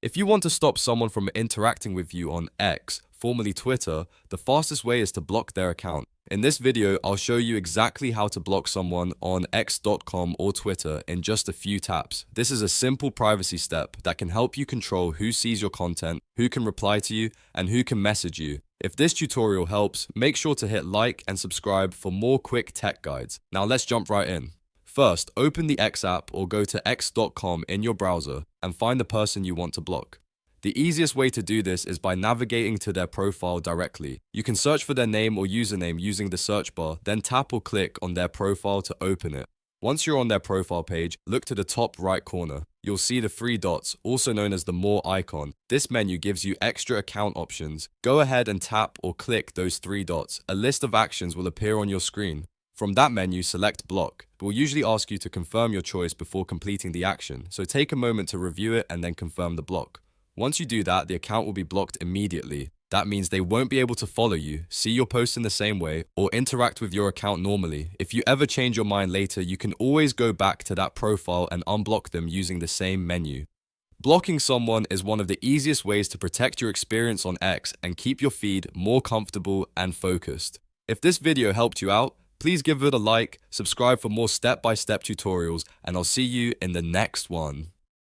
If you want to stop someone from interacting with you on X, formerly Twitter, the fastest way is to block their account. In this video, I'll show you exactly how to block someone on x.com or Twitter in just a few taps. This is a simple privacy step that can help you control who sees your content, who can reply to you, and who can message you. If this tutorial helps, make sure to hit like and subscribe for more quick tech guides. Now let's jump right in. First, open the X app or go to x.com in your browser and find the person you want to block. The easiest way to do this is by navigating to their profile directly. You can search for their name or username using the search bar, then tap or click on their profile to open it. Once you're on their profile page, look to the top right corner. You'll see the three dots, also known as the More icon. This menu gives you extra account options. Go ahead and tap or click those three dots. A list of actions will appear on your screen. From that menu, select Block. It will usually ask you to confirm your choice before completing the action, so take a moment to review it and then confirm the block. Once you do that, the account will be blocked immediately. That means they won't be able to follow you, see your posts in the same way, or interact with your account normally. If you ever change your mind later, you can always go back to that profile and unblock them using the same menu. Blocking someone is one of the easiest ways to protect your experience on X and keep your feed more comfortable and focused. If this video helped you out, please give it a like, subscribe for more step-by-step tutorials, and I'll see you in the next one.